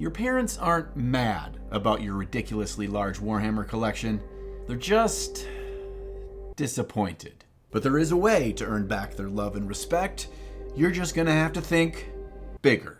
your parents aren't mad about your ridiculously large Warhammer collection. They're just disappointed. But there is a way to earn back their love and respect. You're just gonna have to think bigger.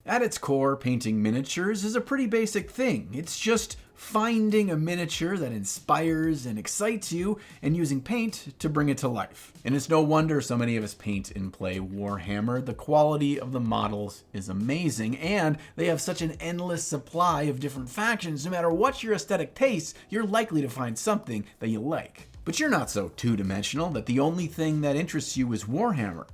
At its core, painting miniatures is a pretty basic thing. It's just finding a miniature that inspires and excites you and using paint to bring it to life. And it's no wonder so many of us paint and play Warhammer. The quality of the models is amazing, and they have such an endless supply of different factions. No matter what your aesthetic taste, you're likely to find something that you like. But you're not so two-dimensional that the only thing that interests you is Warhammer,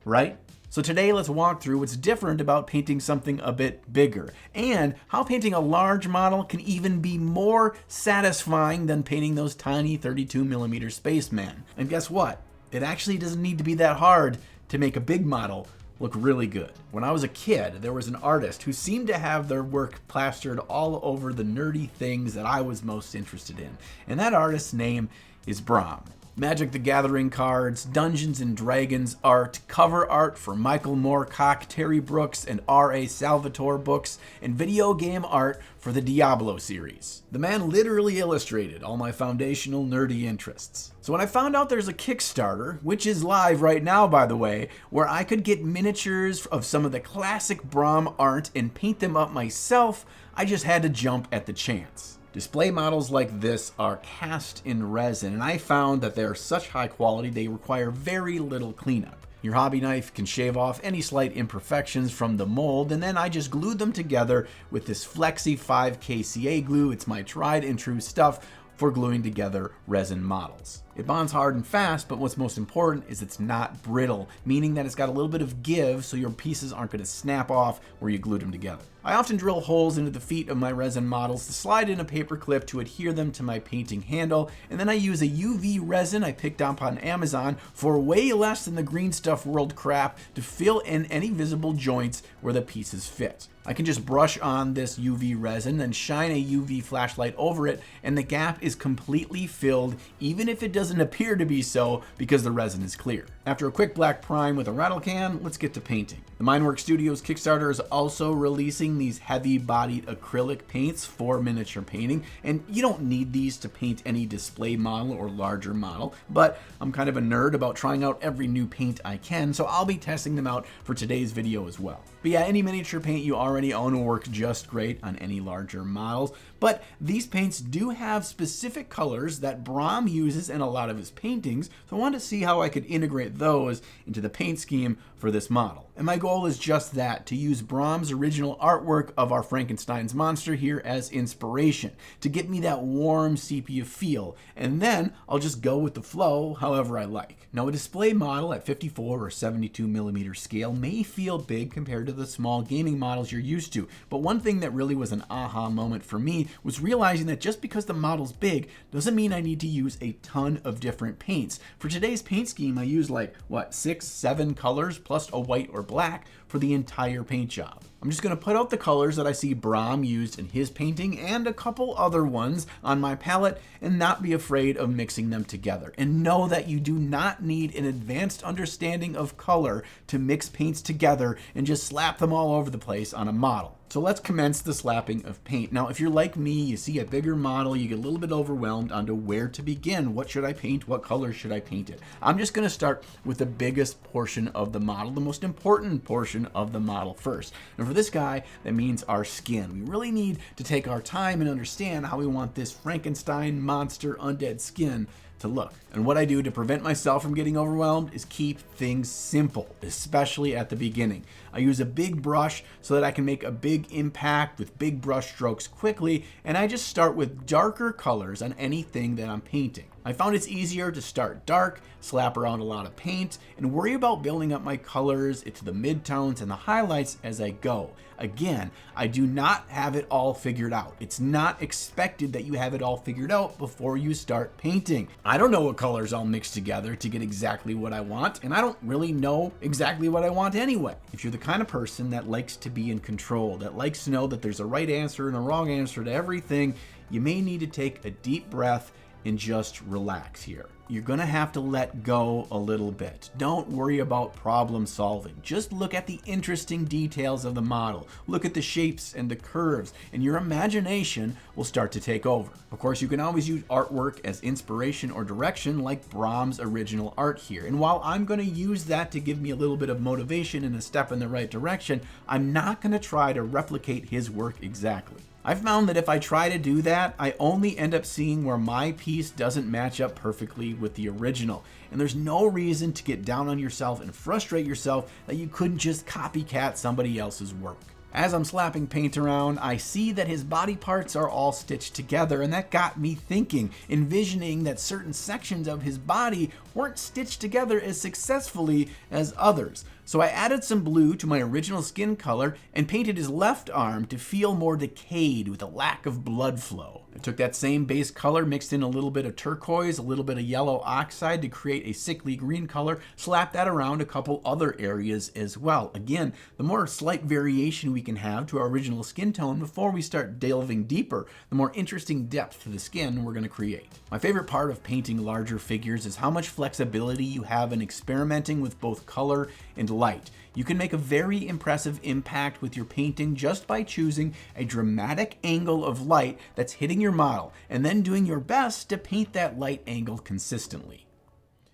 right? So today let's walk through what's different about painting something a bit bigger, and how painting a large model can even be more satisfying than painting those tiny 32mm spacemen. And guess what? It actually doesn't need to be that hard to make a big model look really good. When I was a kid, there was an artist who seemed to have their work plastered all over the nerdy things that I was most interested in. And that artist's name is Brom. Magic the Gathering cards, Dungeons and Dragons art, cover art for Michael Moorcock, Terry Brooks, and R.A. Salvatore books, and video game art for the Diablo series. The man literally illustrated all my foundational nerdy interests. So when I found out there's a Kickstarter, which is live right now by the way, where I could get miniatures of some of the classic Brom art and paint them up myself, I just had to jump at the chance. Display models like this are cast in resin, and I found that they are such high quality they require very little cleanup. Your hobby knife can shave off any slight imperfections from the mold, and then I just glued them together with this Flexy 5KCA glue. It's my tried and true stuff for gluing together resin models. It bonds hard and fast, but what's most important is it's not brittle, meaning that it's got a little bit of give so your pieces aren't going to snap off where you glued them together. I often drill holes into the feet of my resin models to slide in a paper clip to adhere them to my painting handle, and then I use a UV resin I picked up on Amazon for way less than the Green Stuff World crap to fill in any visible joints where the pieces fit. I can just brush on this UV resin and shine a UV flashlight over it, and the gap is completely filled, even if it doesn't appear to be so because the resin is clear. After a quick black prime with a rattle can, let's get to painting. The Mindworks Studios Kickstarter is also releasing these heavy-bodied acrylic paints for miniature painting, and you don't need these to paint any display model or larger model, but I'm kind of a nerd about trying out every new paint I can, so I'll be testing them out for today's video as well. But yeah, any miniature paint you already own will work just great on any larger models, but these paints do have specific colors that Brom uses in a lot of his paintings, so I wanted to see how I could integrate those into the paint scheme for this model. And my goal is just that, to use Brom's original artwork of our Frankenstein's monster here as inspiration, to get me that warm sepia feel, and then I'll just go with the flow however I like. Now a display model at 54 or 72mm scale may feel big compared to the small gaming models you're used to, but one thing that really was an aha moment for me was realizing that just because the model's big doesn't mean I need to use a ton of different paints. For today's paint scheme, I use like, 6-7 colors plus a white or black for the entire paint job. I'm just going to put out the colors that I see Brom used in his painting and a couple other ones on my palette and not be afraid of mixing them together. And know that you do not need an advanced understanding of color to mix paints together and just slap them all over the place on a model. So let's commence the slapping of paint. Now, if you're like me, you see a bigger model, you get a little bit overwhelmed onto where to begin. What should I paint? What color should I paint it? I'm just going to start with the biggest portion of the model, the most important portion of the model first. And for this guy, that means our skin. We really need to take our time and understand how we want this Frankenstein monster undead skin to look. And what I do to prevent myself from getting overwhelmed is keep things simple, especially at the beginning. I use a big brush so that I can make a big impact with big brush strokes quickly, and I just start with darker colors on anything that I'm painting. I found it's easier to start dark, slap around a lot of paint, and worry about building up my colors into the midtones and the highlights as I go. Again, I do not have it all figured out. It's not expected that you have it all figured out before you start painting. I don't know what colors I'll mix together to get exactly what I want, and I don't really know exactly what I want anyway. If you're the kind of person that likes to be in control, that likes to know that there's a right answer and a wrong answer to everything, you may need to take a deep breath and just relax here. You're gonna have to let go a little bit. Don't worry about problem solving. Just look at the interesting details of the model. Look at the shapes and the curves, and your imagination will start to take over. Of course, you can always use artwork as inspiration or direction, like Brahms' original art here. And while I'm gonna use that to give me a little bit of motivation and a step in the right direction, I'm not gonna try to replicate his work exactly. I've found that if I try to do that, I only end up seeing where my piece doesn't match up perfectly with the original. And there's no reason to get down on yourself and frustrate yourself that you couldn't just copycat somebody else's work. As I'm slapping paint around, I see that his body parts are all stitched together, and that got me thinking, envisioning that certain sections of his body weren't stitched together as successfully as others. So I added some blue to my original skin color and painted his left arm to feel more decayed with a lack of blood flow. I took that same base color, mixed in a little bit of turquoise, a little bit of yellow oxide to create a sickly green color, slapped that around a couple other areas as well. Again, the more slight variation we can have to our original skin tone before we start delving deeper, the more interesting depth to the skin we're going to create. My favorite part of painting larger figures is how much flexibility you have in experimenting with both color and light. You can make a very impressive impact with your painting just by choosing a dramatic angle of light that's hitting your model and then doing your best to paint that light angle consistently.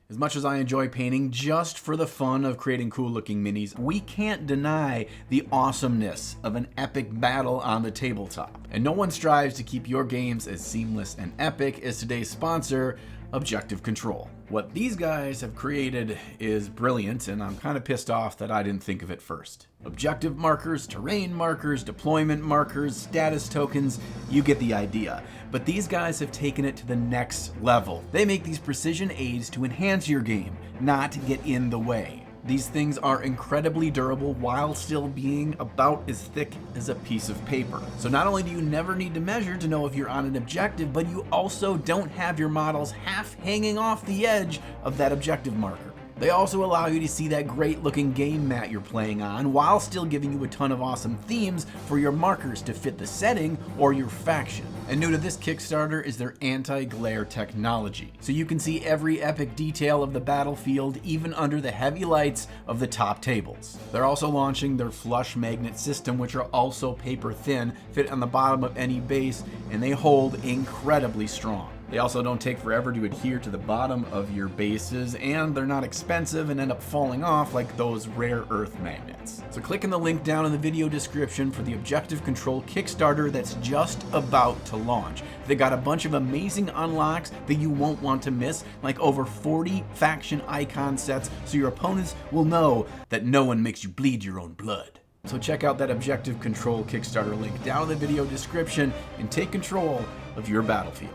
As much as I enjoy painting just for the fun of creating cool looking minis, we can't deny the awesomeness of an epic battle on the tabletop. And no one strives to keep your games as seamless and epic as today's sponsor, Objective Control. What these guys have created is brilliant, and I'm kind of pissed off that I didn't think of it first. Objective markers, terrain markers, deployment markers, status tokens, you get the idea. But these guys have taken it to the next level. They make these precision aids to enhance your game, not get in the way. These things are incredibly durable while still being about as thick as a piece of paper. So not only do you never need to measure to know if you're on an objective, but you also don't have your models half hanging off the edge of that objective marker. They also allow you to see that great looking game mat you're playing on while still giving you a ton of awesome themes for your markers to fit the setting or your faction. And new to this Kickstarter is their anti-glare technology, so you can see every epic detail of the battlefield even under the heavy lights of the top tables. They're also launching their flush magnet system, which are also paper thin, fit on the bottom of any base, and they hold incredibly strong. They also don't take forever to adhere to the bottom of your bases, and they're not expensive and end up falling off like those rare earth magnets. So click in the link down in the video description for the Objective Control Kickstarter that's just about to launch. They got a bunch of amazing unlocks that you won't want to miss, like over 40 faction icon sets, so your opponents will know that no one makes you bleed your own blood. So check out that Objective Control Kickstarter link down in the video description and take control of your battlefield.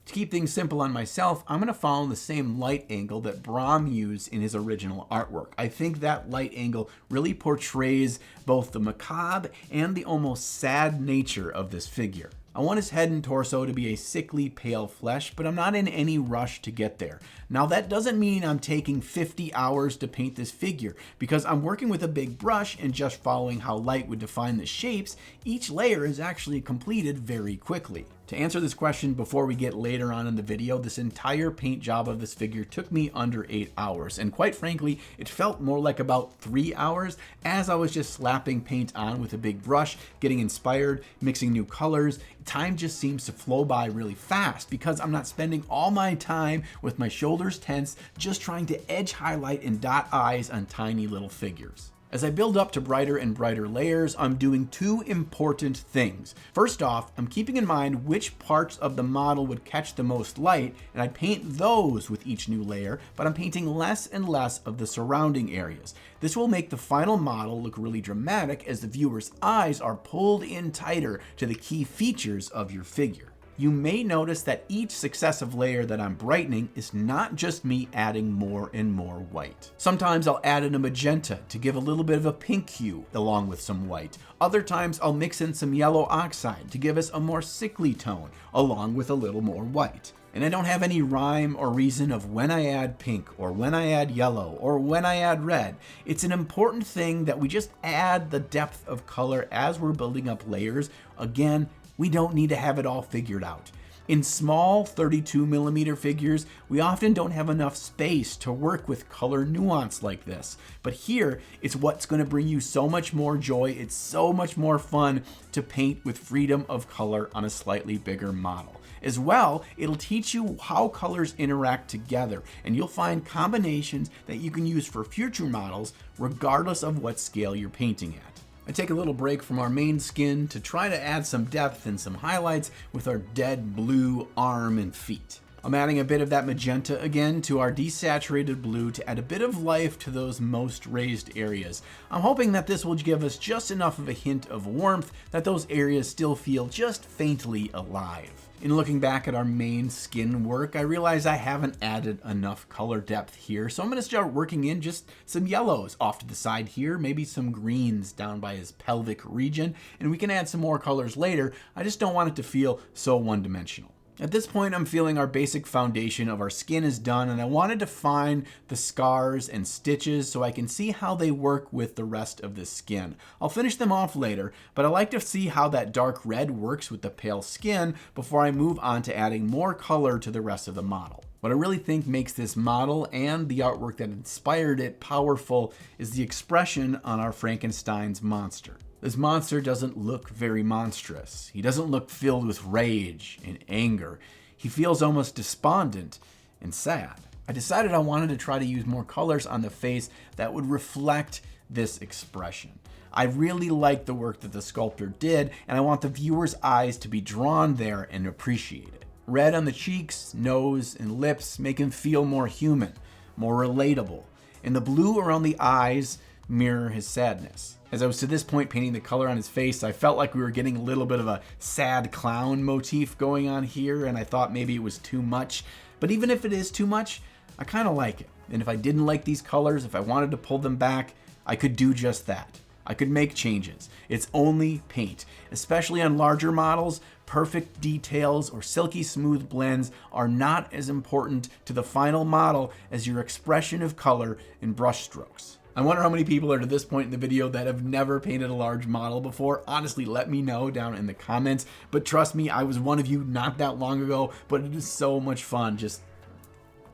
To keep things simple on myself, I'm going to follow the same light angle that Brahm used in his original artwork. I think that light angle really portrays both the macabre and the almost sad nature of this figure. I want his head and torso to be a sickly pale flesh, but I'm not in any rush to get there. Now that doesn't mean I'm taking 50 hours to paint this figure, because I'm working with a big brush and just following how light would define the shapes, each layer is actually completed very quickly. To answer this question before we get later on in the video, this entire paint job of this figure took me under 8 hours, and quite frankly, it felt more like about 3 hours as I was just slapping paint on with a big brush, getting inspired, mixing new colors. Time just seems to flow by really fast because I'm not spending all my time with my shoulders tense, just trying to edge highlight and dot eyes on tiny little figures. As I build up to brighter and brighter layers, I'm doing two important things. First off, I'm keeping in mind which parts of the model would catch the most light, and I paint those with each new layer, but I'm painting less and less of the surrounding areas. This will make the final model look really dramatic as the viewer's eyes are pulled in tighter to the key features of your figure. You may notice that each successive layer that I'm brightening is not just me adding more and more white. Sometimes I'll add in a magenta to give a little bit of a pink hue along with some white. Other times I'll mix in some yellow oxide to give us a more sickly tone along with a little more white. And I don't have any rhyme or reason of when I add pink or when I add yellow or when I add red. It's an important thing that we just add the depth of color as we're building up layers. Again, we don't need to have it all figured out. In small 32mm figures, we often don't have enough space to work with color nuance like this. But here, it's what's going to bring you so much more joy. It's so much more fun to paint with freedom of color on a slightly bigger model. As well, it'll teach you how colors interact together, and you'll find combinations that you can use for future models regardless of what scale you're painting at. I take a little break from our main skin to try to add some depth and some highlights with our dead blue arm and feet. I'm adding a bit of that magenta again to our desaturated blue to add a bit of life to those most raised areas. I'm hoping that this will give us just enough of a hint of warmth that those areas still feel just faintly alive. In looking back at our main skin work, I realize I haven't added enough color depth here, so I'm going to start working in just some yellows off to the side here, maybe some greens down by his pelvic region, and we can add some more colors later. I just don't want it to feel so one-dimensional. At this point, I'm feeling our basic foundation of our skin is done, and I wanted to find the scars and stitches so I can see how they work with the rest of the skin. I'll finish them off later, but I like to see how that dark red works with the pale skin before I move on to adding more color to the rest of the model. What I really think makes this model and the artwork that inspired it powerful is the expression on our Frankenstein's monster. This monster doesn't look very monstrous. He doesn't look filled with rage and anger. He feels almost despondent and sad. I decided I wanted to try to use more colors on the face that would reflect this expression. I really like the work that the sculptor did, and I want the viewer's eyes to be drawn there and appreciate it. Red on the cheeks, nose, and lips make him feel more human, more relatable, and the blue around the eyes mirror his sadness. As I was to this point painting the color on his face, I felt like we were getting a little bit of a sad clown motif going on here, and I thought maybe it was too much. But even if it is too much, I kind of like it. And if I didn't like these colors, if I wanted to pull them back, I could do just that. I could make changes. It's only paint. Especially on larger models, perfect details or silky smooth blends are not as important to the final model as your expression of color in brush strokes. I wonder how many people are to this point in the video that have never painted a large model before. Honestly, let me know down in the comments. But trust me, I was one of you not that long ago, but it is so much fun. Just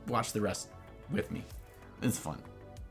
watch the rest with me. It's fun.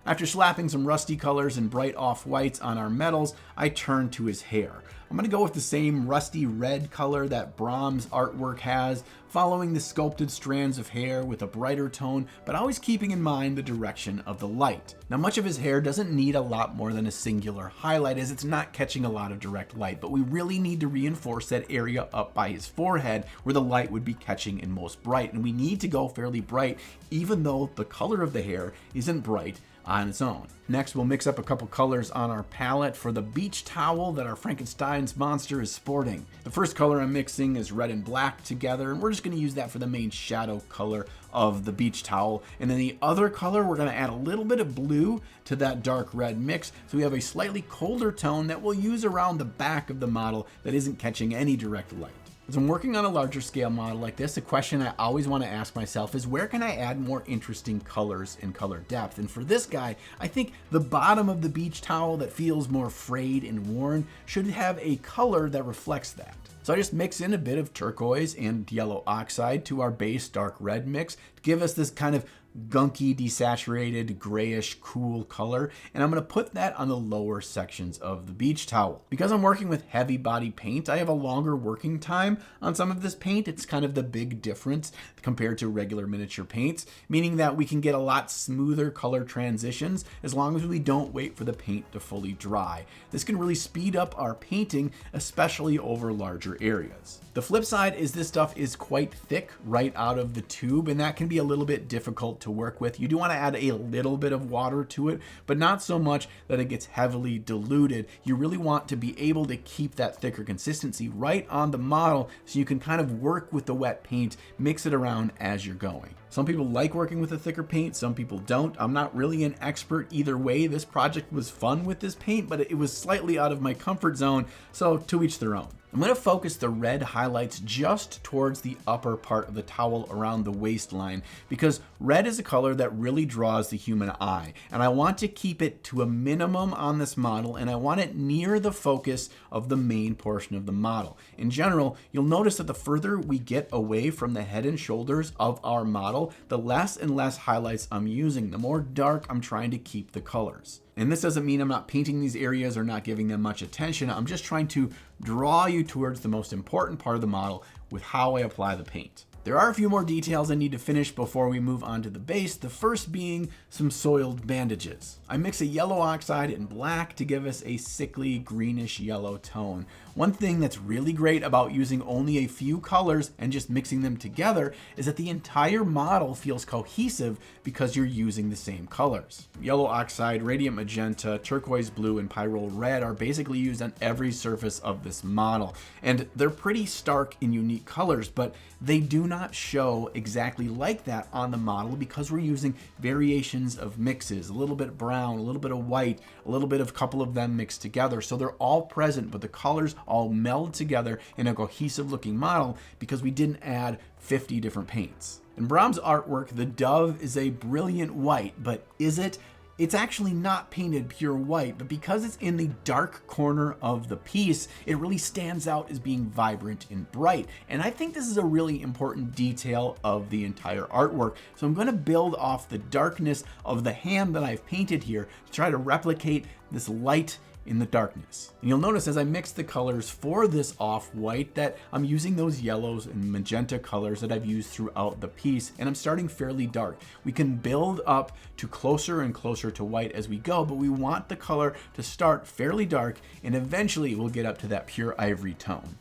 After slapping some rusty colors and bright off-whites on our metals, I turned to his hair. I'm going to go with the same rusty red color that Brahms' artwork has, following the sculpted strands of hair with a brighter tone, but always keeping in mind the direction of the light. Now, much of his hair doesn't need a lot more than a singular highlight, as it's not catching a lot of direct light, but we really need to reinforce that area up by his forehead where the light would be catching in most bright, and we need to go fairly bright, even though the color of the hair isn't bright on its own. Next, we'll mix up a couple colors on our palette for the beach towel that our Frankenstein's monster is sporting. The first color I'm mixing is red and black together, and we're just going to use that for the main shadow color of the beach towel. And then the other color, we're going to add a little bit of blue to that dark red mix, so we have a slightly colder tone that we'll use around the back of the model that isn't catching any direct light. As I'm working on a larger scale model like this, a question I always want to ask myself is, where can I add more interesting colors and color depth? And for this guy, I think the bottom of the beach towel that feels more frayed and worn should have a color that reflects that. So I just mix in a bit of turquoise and yellow oxide to our base dark red mix to give us this kind of gunky, desaturated, grayish, cool color, and I'm going to put that on the lower sections of the beach towel. Because I'm working with heavy body paint, I have a longer working time on some of this paint. It's kind of the big difference compared to regular miniature paints, meaning that we can get a lot smoother color transitions as long as we don't wait for the paint to fully dry. This can really speed up our painting, especially over larger areas. The flip side is this stuff is quite thick right out of the tube, and that can be a little bit difficult to work with. You do want to add a little bit of water to it, but not so much that it gets heavily diluted. You really want to be able to keep that thicker consistency right on the model so you can kind of work with the wet paint, mix it around as you're going. Some people like working with a thicker paint, some people don't. I'm not really an expert either way. This project was fun with this paint, but it was slightly out of my comfort zone, so to each their own. I'm going to focus the red highlights just towards the upper part of the towel around the waistline, because red is a color that really draws the human eye, and I want to keep it to a minimum on this model, and I want it near the focus of the main portion of the model. In general, you'll notice that the further we get away from the head and shoulders of our model, the less and less highlights I'm using, the more dark I'm trying to keep the colors. And this doesn't mean I'm not painting these areas or not giving them much attention. I'm just trying to draw you towards the most important part of the model with how I apply the paint. There are a few more details I need to finish before we move on to the base, the first being some soiled bandages. I mix a yellow oxide and black to give us a sickly greenish yellow tone. One thing that's really great about using only a few colors and just mixing them together is that the entire model feels cohesive because you're using the same colors. Yellow oxide, radiant magenta, turquoise blue, and pyrrole red are basically used on every surface of this model. And they're pretty stark and unique colors, but they do not show exactly like that on the model because we're using variations of mixes, a little bit brown, a little bit of white, a little bit of a couple of them mixed together. So they're all present, but the colors all meld together in a cohesive looking model because we didn't add 50 different paints. In Brahms' artwork, the dove is a brilliant white, but is it? It's actually not painted pure white, but because it's in the dark corner of the piece, it really stands out as being vibrant and bright. And I think this is a really important detail of the entire artwork. So I'm going to build off the darkness of the hand that I've painted here to try to replicate this light in the darkness. And you'll notice as I mix the colors for this off-white that I'm using those yellows and magenta colors that I've used throughout the piece, and I'm starting fairly dark. We can build up to closer and closer to white as we go, but we want the color to start fairly dark and eventually we'll get up to that pure ivory tone.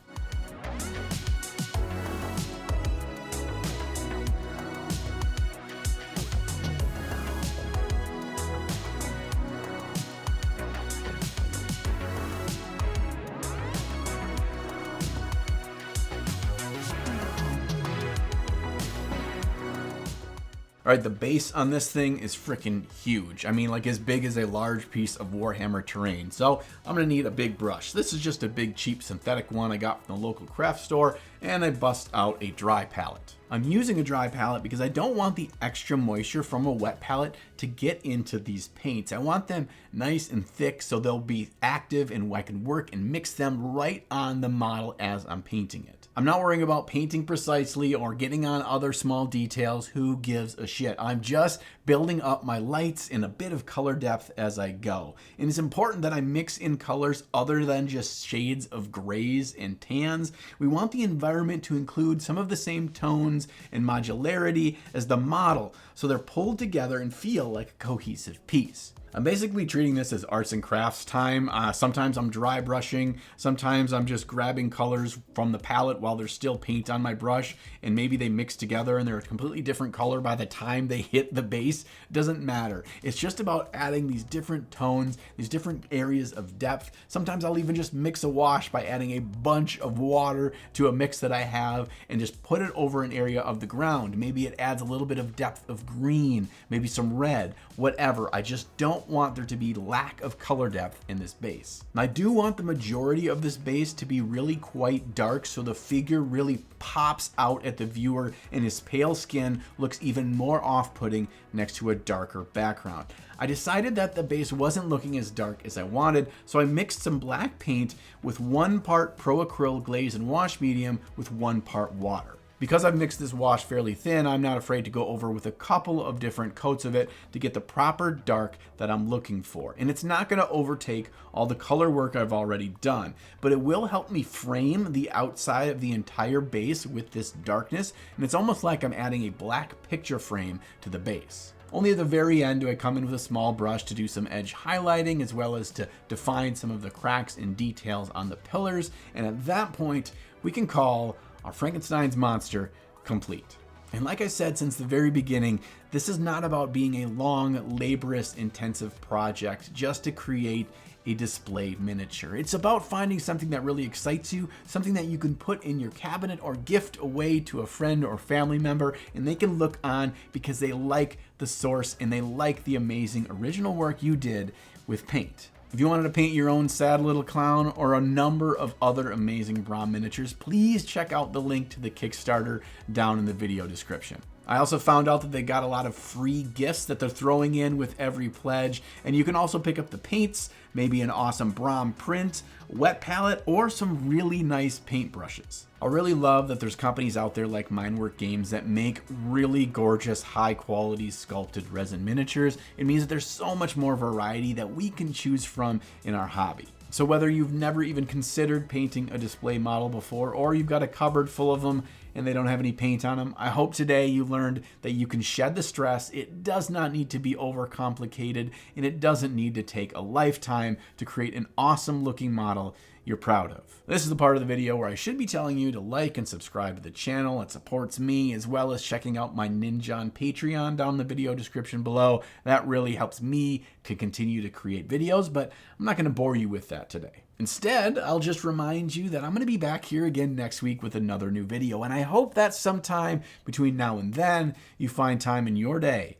All right, the base on this thing is freaking huge. I mean, like as big as a large piece of Warhammer terrain. So I'm gonna need a big brush. This is just a big cheap synthetic one I got from the local craft store, and I bust out a dry palette. I'm using a dry palette because I don't want the extra moisture from a wet palette to get into these paints. I want them nice and thick so they'll be active and I can work and mix them right on the model as I'm painting it. I'm not worrying about painting precisely or getting on other small details. Who gives a shit? I'm just building up my lights and a bit of color depth as I go. And it's important that I mix in colors other than just shades of grays and tans. We want the environment to include some of the same tones and modularity as the model, so they're pulled together and feel like a cohesive piece. I'm basically treating this as arts and crafts time. Sometimes I'm dry brushing, sometimes I'm just grabbing colors from the palette while there's still paint on my brush, and maybe they mix together and they're a completely different color by the time they hit the base. It doesn't matter. It's just about adding these different tones, these different areas of depth. Sometimes I'll even just mix a wash by adding a bunch of water to a mix that I have and just put it over an area of the ground. Maybe it adds a little bit of depth of green, maybe some red, whatever. I just don't want there to be lack of color depth in this base. And I do want the majority of this base to be really quite dark so the figure really pops out at the viewer and his pale skin looks even more off-putting next to a darker background. I decided that the base wasn't looking as dark as I wanted, so I mixed some black paint with 1 part Pro Acryl glaze and wash medium with 1 part water. Because I've mixed this wash fairly thin, I'm not afraid to go over with a couple of different coats of it to get the proper dark that I'm looking for. And it's not going to overtake all the color work I've already done, but it will help me frame the outside of the entire base with this darkness, and it's almost like I'm adding a black picture frame to the base. Only at the very end do I come in with a small brush to do some edge highlighting as well as to define some of the cracks and details on the pillars, and at that point we can call our Frankenstein's monster complete. And like I said since the very beginning, this is not about being a long, laborious, intensive project just to create a display miniature. It's about finding something that really excites you, something that you can put in your cabinet or gift away to a friend or family member, and they can look on because they like the source and they like the amazing original work you did with paint. If you wanted to paint your own sad little clown or a number of other amazing Brahm miniatures, please check out the link to the Kickstarter down in the video description. I also found out that they got a lot of free gifts that they're throwing in with every pledge, and you can also pick up the paints, maybe an awesome Brahm print, wet palette, or some really nice paint brushes. I really love that there's companies out there like Mindwork Games that make really gorgeous, high quality sculpted resin miniatures. It means that there's so much more variety that we can choose from in our hobby. So whether you've never even considered painting a display model before, or you've got a cupboard full of them and they don't have any paint on them, I hope today you learned that you can shed the stress. It does not need to be overcomplicated, and it doesn't need to take a lifetime to create an awesome looking model you're proud of. This is the part of the video where I should be telling you to like and subscribe to the channel. It supports me, as well as checking out my Ninja on Patreon down in the video description below. That really helps me to continue to create videos, but I'm not going to bore you with that today. Instead, I'll just remind you that I'm going to be back here again next week with another new video, and I hope that sometime between now and then you find time in your day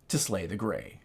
to slay the gray.